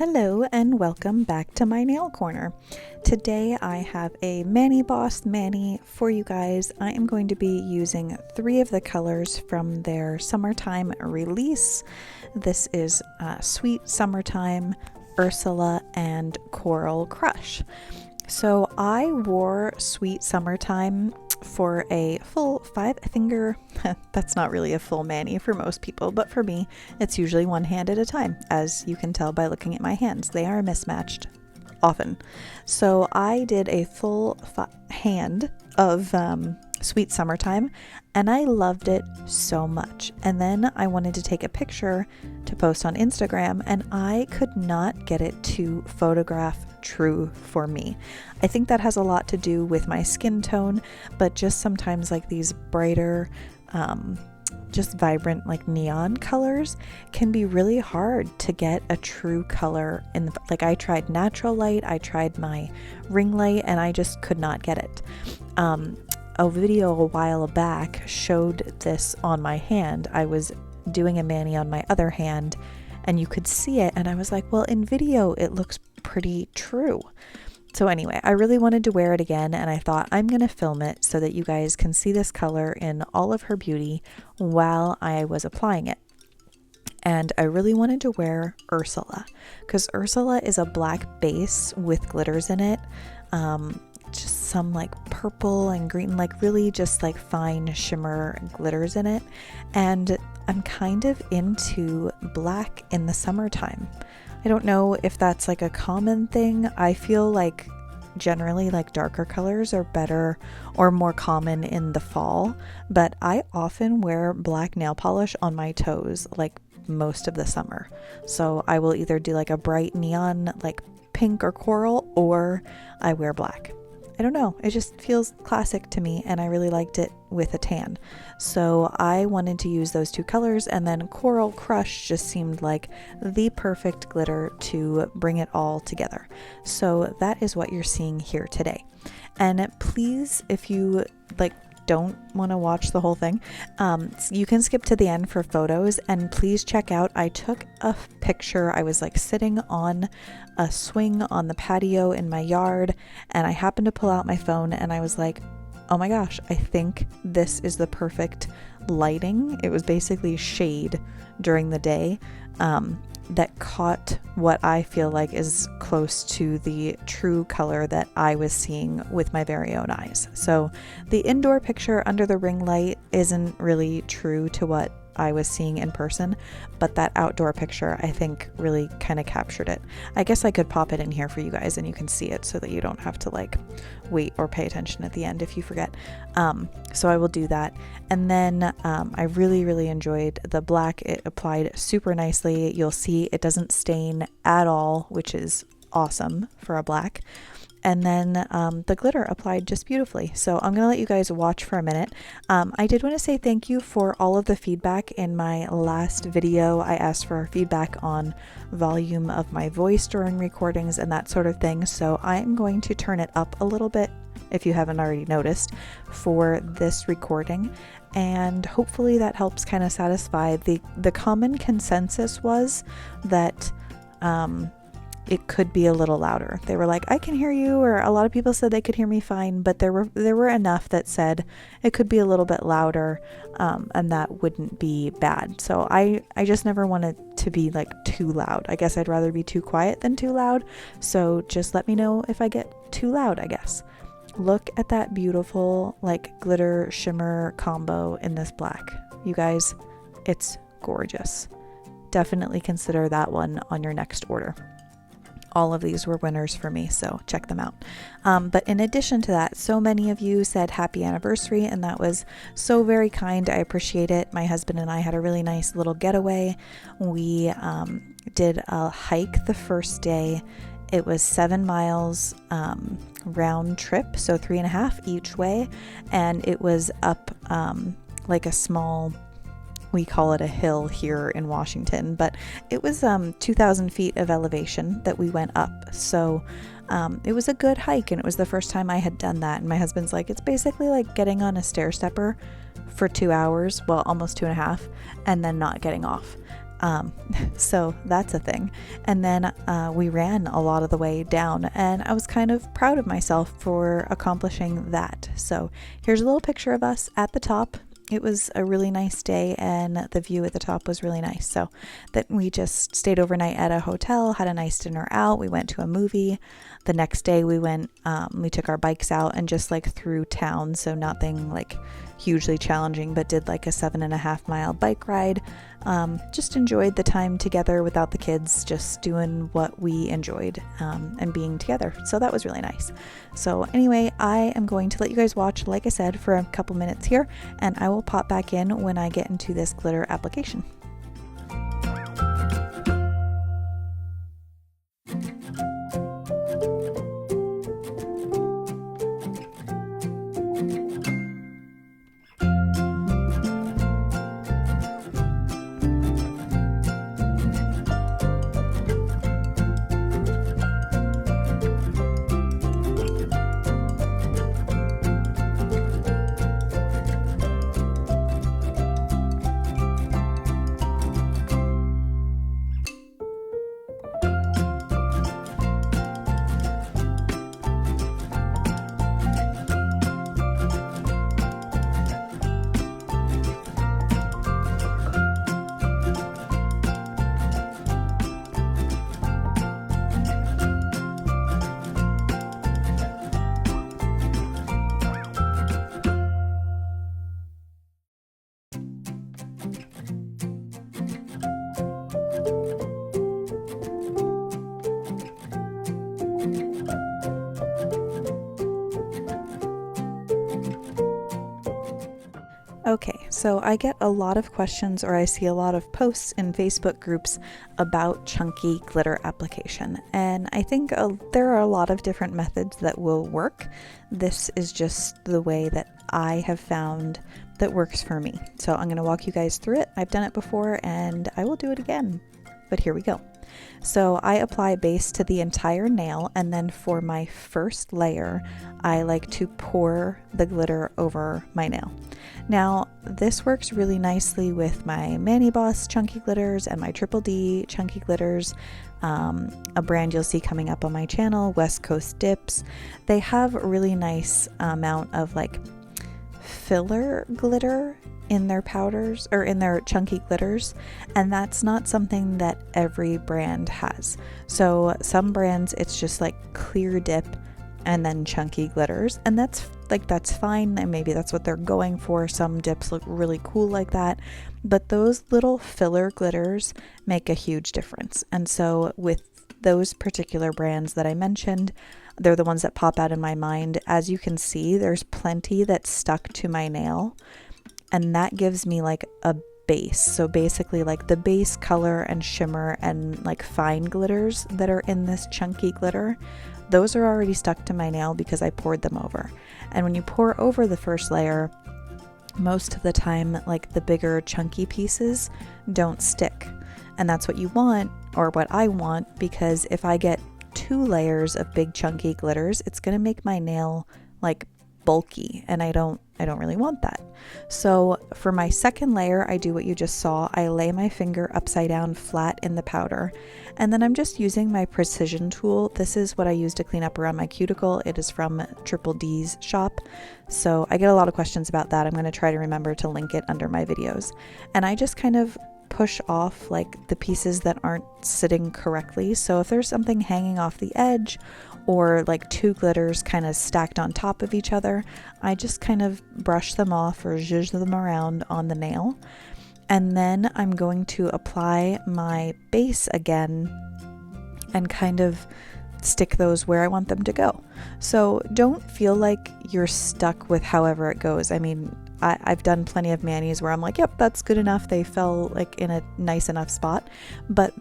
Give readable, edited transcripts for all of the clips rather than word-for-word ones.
Hello and welcome back to my nail corner. Today I have a ManiBoss mani for you guys. I am going to be using 3 of the colors from their summertime release. This is Sweet Summertime, Ursula, and Coral Crush. So I wore Sweet Summertime for a full 5-finger, that's not really a full mani for most people, but for me, it's usually one hand at a time, as you can tell by looking at my hands. They are mismatched often. So I did a full hand of Sweet Summertime, and I loved it so much. And then I wanted to take a picture to post on Instagram, and I could not get it to photograph true for me. I think that has a lot to do with my skin tone, but just sometimes like these brighter, just vibrant like neon colors can be really hard to get a true color in the, like I tried natural light, I tried my ring light, and I just could not get it. A video a while back showed this on my hand. I was doing a mani on my other hand and you could see it, and I was like, well, in video it looks pretty true. So anyway, I really wanted to wear it again, and I thought I'm gonna film it so that you guys can see this color in all of her beauty while I was applying it. And I really wanted to wear Ursula because Ursula is a black base with glitters in it. Just some like purple and green, like really just like fine shimmer glitters in it. And I'm kind of into black in the summertime. I don't know if that's like a common thing. I feel like generally like darker colors are better or more common in the fall, but I often wear black nail polish on my toes like most of the summer. So I will either do like a bright neon like pink or coral, or I wear black. I don't know, it just feels classic to me, and I really liked it with a tan. So I wanted to use those 2 colors, and then Coral Crush just seemed like the perfect glitter to bring it all together. So that is what you're seeing here today. And please, if you like don't want to watch the whole thing, you can skip to the end for photos, and please check out, I took a picture. I was like sitting on a swing on the patio in my yard, and I happened to pull out my phone and I was like, oh my gosh, I think this is the perfect lighting. It was basically shade during the day that caught what I feel like is close to the true color that I was seeing with my very own eyes. So the indoor picture under the ring light isn't really true to what I was seeing in person, but that outdoor picture I think really kind of captured it. I guess I could pop it in here for you guys and you can see it so that you don't have to like wait or pay attention at the end if you forget. So I will do that. And then I really enjoyed the black. It applied super nicely. You'll see it doesn't stain at all, which is awesome for a black. And then the glitter applied just beautifully. So I'm going to let you guys watch for a minute. I did want to say thank you for all of the feedback in my last video. I asked for feedback on volume of my voice during recordings and that sort of thing. So I'm going to turn it up a little bit, if you haven't already noticed, for this recording. And hopefully that helps kind of satisfy the common consensus was that it could be a little louder. They were like, I can hear you, or a lot of people said they could hear me fine, but there were enough that said it could be a little bit louder, and that wouldn't be bad. So I just never wanted to be like too loud. I guess I'd rather be too quiet than too loud. So just let me know if I get too loud, I guess. Look at that beautiful like glitter shimmer combo in this black. You guys, it's gorgeous. Definitely consider that one on your next order. All of these were winners for me, so check them out. But in addition to that, so many of you said happy anniversary, and that was so very kind. I appreciate it. My husband and I had a really nice little getaway. We did a hike the first day. It was 7 miles round trip, so 3.5 each way, and it was up like a small, we call it a hill here in Washington, but it was 2,000 feet of elevation that we went up. So it was a good hike, and it was the first time I had done that. And my husband's like, it's basically like getting on a stair stepper for 2 hours, well, almost 2.5, and then not getting off. So that's a thing. And then we ran a lot of the way down, and I was kind of proud of myself for accomplishing that. So here's a little picture of us at the top. It was a really nice day, and the view at the top was really nice. So that we just stayed overnight at a hotel, had a nice dinner out. We went to a movie. The next day we took our bikes out and just like through town. So nothing like hugely challenging, but did like a 7.5 mile bike ride. Just enjoyed the time together without the kids, just doing what we enjoyed, and being together. So that was really nice. So anyway, I am going to let you guys watch, like I said, for a couple minutes here, and I will pop back in when I get into this glitter application. Okay, so I get a lot of questions, or I see a lot of posts in Facebook groups about chunky glitter application, and I think there are a lot of different methods that will work. This is just the way that I have found that works for me. So I'm going to walk you guys through it. I've done it before and I will do it again, but here we go. So I apply base to the entire nail, and then for my first layer, I like to pour the glitter over my nail. Now, this works really nicely with my ManiBoss chunky glitters and my Triple D chunky glitters, a brand you'll see coming up on my channel, West Coast Dips. They have a really nice amount of like filler glitter in their powders, or in their chunky glitters, and that's not something that every brand has. So some brands, it's just like clear dip and then chunky glitters, and that's fine, and maybe that's what they're going for. Some dips look really cool like that, but those little filler glitters make a huge difference. And so with those particular brands that I mentioned, they're the ones that pop out in my mind. As you can see, there's plenty that's stuck to my nail, and that gives me like a base. So basically like the base color and shimmer and like fine glitters that are in this chunky glitter, those are already stuck to my nail because I poured them over. And when you pour over the first layer, most of the time like the bigger chunky pieces don't stick. And that's what you want, or what I want, because if I get 2 layers of big chunky glitters, it's going to make my nail like bulky, and I don't really want that. So for my second layer, I do what you just saw. I lay my finger upside down flat in the powder, and then I'm just using my precision tool. This is what I use to clean up around my cuticle. It is from Triple D's shop. So I get a lot of questions about that. I'm going to try to remember to link it under my videos. And I just kind of push off like the pieces that aren't sitting correctly. So if there's something hanging off the edge, or like 2 glitters kind of stacked on top of each other, I just kind of brush them off or zhuzh them around on the nail. And then I'm going to apply my base again and kind of stick those where I want them to go. So don't feel like you're stuck with however it goes. I mean, I've done plenty of manis where I'm like, yep, that's good enough. They fell like in a nice enough spot, but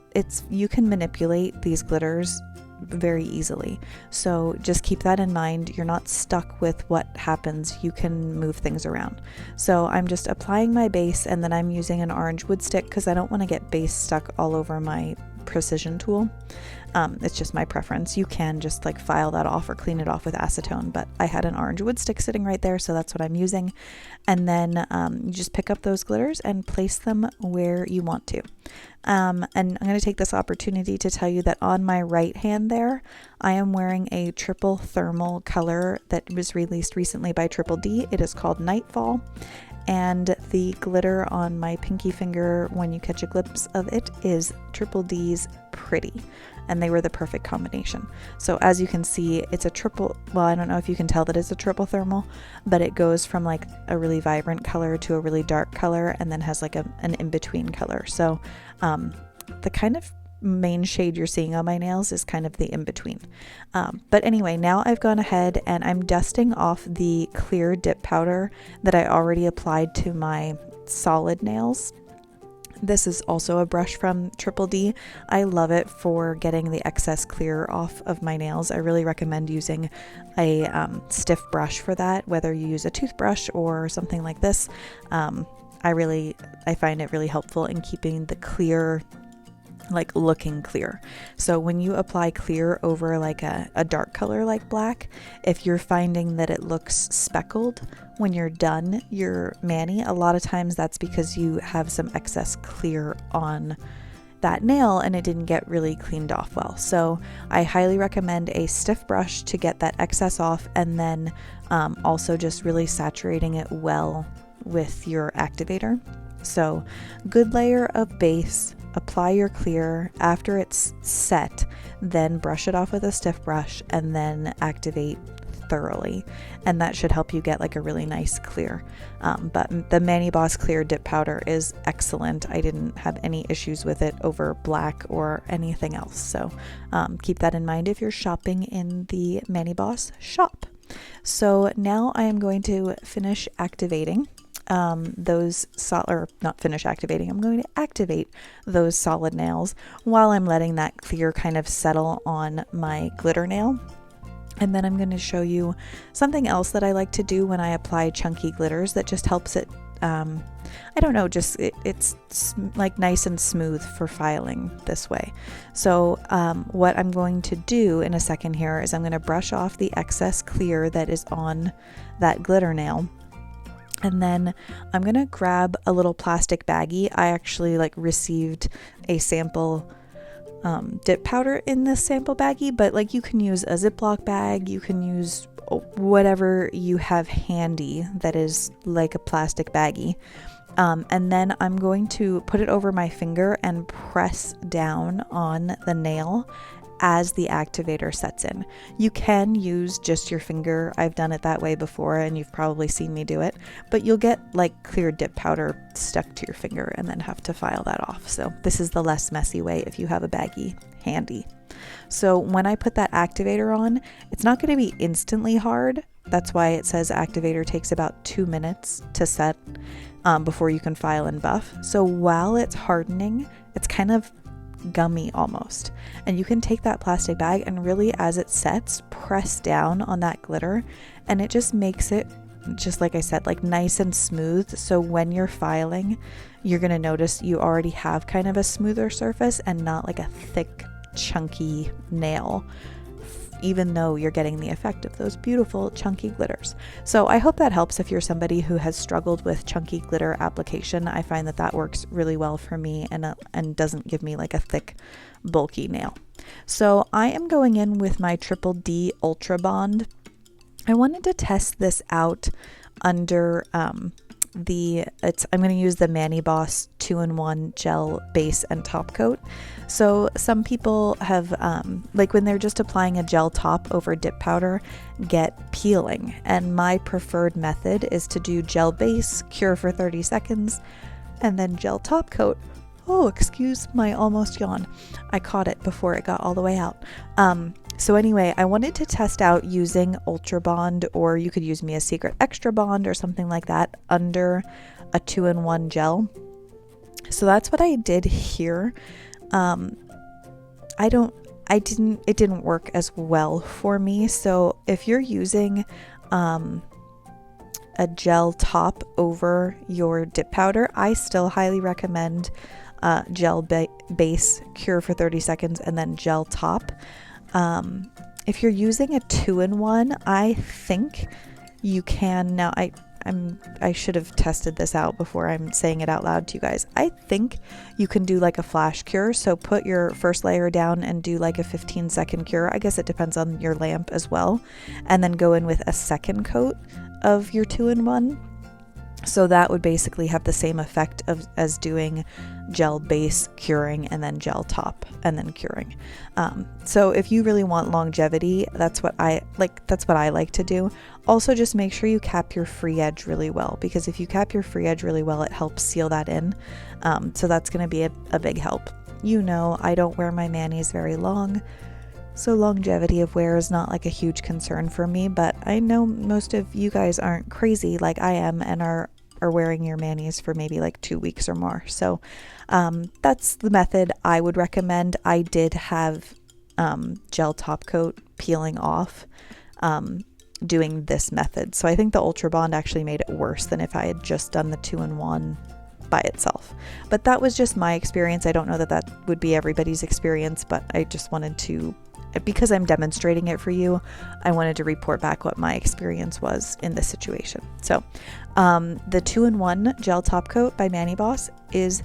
you can manipulate these glitters very easily. So just keep that in mind. You're not stuck with what happens. You can move things around. So I'm just applying my base, and then I'm using an orange wood stick because I don't want to get base stuck all over my precision tool. It's just my preference. You can just like file that off or clean it off with acetone, but I had an orange wood stick sitting right there, so that's what I'm using. And then you just pick up those glitters and place them where you want to. And I'm going to take this opportunity to tell you that on my right hand there, I am wearing a triple thermal color that was released recently by Triple D. It is called Nightfall. And the glitter on my pinky finger, when you catch a glimpse of it, is Triple D's Pretty. And they were the perfect combination. So as you can see, it's a triple, well, I don't know if you can tell that it's a triple thermal, but it goes from like a really vibrant color to a really dark color, and then has like an in-between color. So the kind of main shade you're seeing on my nails is kind of the in-between. But anyway, now I've gone ahead and I'm dusting off the clear dip powder that I already applied to my solid nails. This is also a brush from Triple D. I love it for getting the excess clear off of my nails. I really recommend using a stiff brush for that, whether you use a toothbrush or something like this. I find it really helpful in keeping the clear, like looking clear. So when you apply clear over like a dark color like black, if you're finding that it looks speckled when you're done your mani, a lot of times that's because you have some excess clear on that nail and it didn't get really cleaned off well. So I highly recommend a stiff brush to get that excess off, and then also just really saturating it well with your activator. So good layer of base, apply your clear. After it's set, then brush it off with a stiff brush and then activate thoroughly, and that should help you get like a really nice clear. But the ManiBoss clear dip powder is excellent. I didn't have any issues with it over black or anything else, so keep that in mind if you're shopping in the ManiBoss shop. So now I am going to finish activating those not finish activating, I'm going to activate those solid nails while I'm letting that clear kind of settle on my glitter nail. And then I'm going to show you something else that I like to do when I apply chunky glitters that just helps it, I don't know, just it's like nice and smooth for filing this way. So what I'm going to do in a second here is I'm going to brush off the excess clear that is on that glitter nail. And then I'm going to grab a little plastic baggie. I actually received a sample dip powder in this sample baggie, but you can use a Ziploc bag, you can use whatever you have handy that is like a plastic baggie. And then I'm going to put it over my finger and press down on the nail as the activator sets in. You can use just your finger. I've done it that way before and you've probably seen me do it, but you'll get clear dip powder stuck to your finger and then have to file that off. So this is the less messy way if you have a baggie handy. So when I put that activator on, it's not going to be instantly hard. That's why it says activator takes about 2 minutes to set before you can file and buff. So while it's hardening, it's kind of gummy almost, and you can take that plastic bag and really, as it sets, press down on that glitter, and it just makes it, just like I said, nice and smooth. So when you're filing, you're going to notice you already have kind of a smoother surface and not a thick chunky nail, even though you're getting the effect of those beautiful chunky glitters. So I hope that helps if you're somebody who has struggled with chunky glitter application. I find that works really well for me and doesn't give me a thick, bulky nail. So I am going in with my Triple D Ultra Bond. I wanted to test this out under I'm going to use the ManiBoss 2-in-1 gel base and top coat. So some people have when they're just applying a gel top over dip powder, get peeling, and my preferred method is to do gel base, cure for 30 seconds, and then gel top coat. Oh, excuse my almost yawn. I caught it before it got all the way out. So anyway, I wanted to test out using Ultra Bond, or you could use me a Secret Extra Bond or something like that under a 2-in-1 gel. So that's what I did here. It didn't work as well for me. So if you're using a gel top over your dip powder, I still highly recommend gel base, cure for 30 seconds, and then gel top. If you're using a 2-in-1, I think you can, now I should have tested this out before I'm saying it out loud to you guys. I think you can do like a flash cure. So put your first layer down and do like a 15-second cure. I guess it depends on your lamp as well. And then go in with a second coat of your 2-in-1. So that would basically have the same effect as doing gel base, curing, and then gel top, and then curing. So if you really want longevity, that's what I like to do. Also, just make sure you cap your free edge really well, because if you cap your free edge really well, it helps seal that in. So that's going to be a big help. You know, I don't wear my manis very long, so longevity of wear is not like a huge concern for me, but I know most of you guys aren't crazy like I am and are wearing your manis for maybe like 2 weeks or more. So that's the method I would recommend. I did have gel top coat peeling off doing this method. So I think the Ultra Bond actually made it worse than if I had just done the 2-in-1 by itself. But that was just my experience. I don't know that that would be everybody's experience, but I just wanted to, because I'm demonstrating it for you, I wanted to report back what my experience was in this situation. So the 2-in-1 gel top coat by ManiBoss is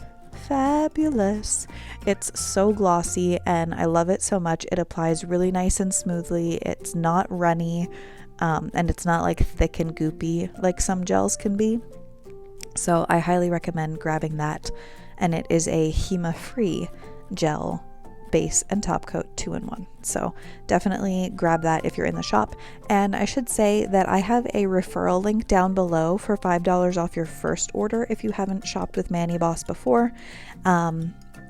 fabulous. It's so glossy and I love it so much. It applies really nice and smoothly. It's not runny, and it's not like thick and goopy like some gels can be. So I highly recommend grabbing that, and it is a HEMA-free gel base and top coat 2-in-1. So definitely grab that if you're in the shop. And I should say that I have a referral link down below for $5 off your first order if you haven't shopped with ManiBoss before.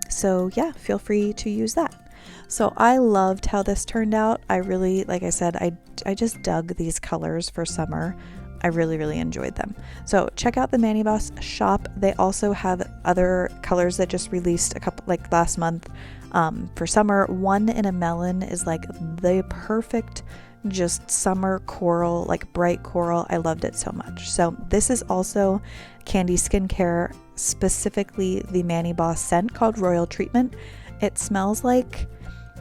So yeah, feel free to use that. So I loved how this turned out. I really, like I said, I just dug these colors for summer. I really enjoyed them. So check out the ManiBoss shop. They also have other colors that just released a couple, like last month, for summer. One in a melon is like the perfect just summer coral, like bright coral. I loved it so much. So this is also Candi skincare, specifically the ManiBoss scent called Royal Treatment. It smells like,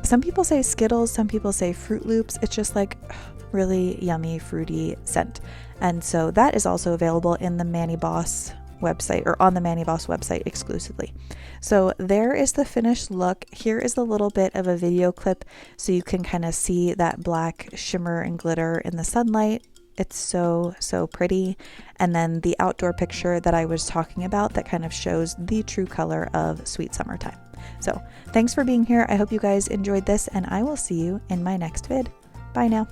some people say Skittles, some people say Fruit Loops. It's just like really yummy, fruity scent. And so that is also available in the ManiBoss website, or on the ManiBoss website exclusively. So there is the finished look. Here is a little bit of a video clip so you can kind of see that black shimmer and glitter in the sunlight. It's so pretty. And then the outdoor picture that I was talking about that kind of shows the true color of Sweet Summertime. So thanks for being here. I hope you guys enjoyed this, and I will see you in my next vid. Bye now.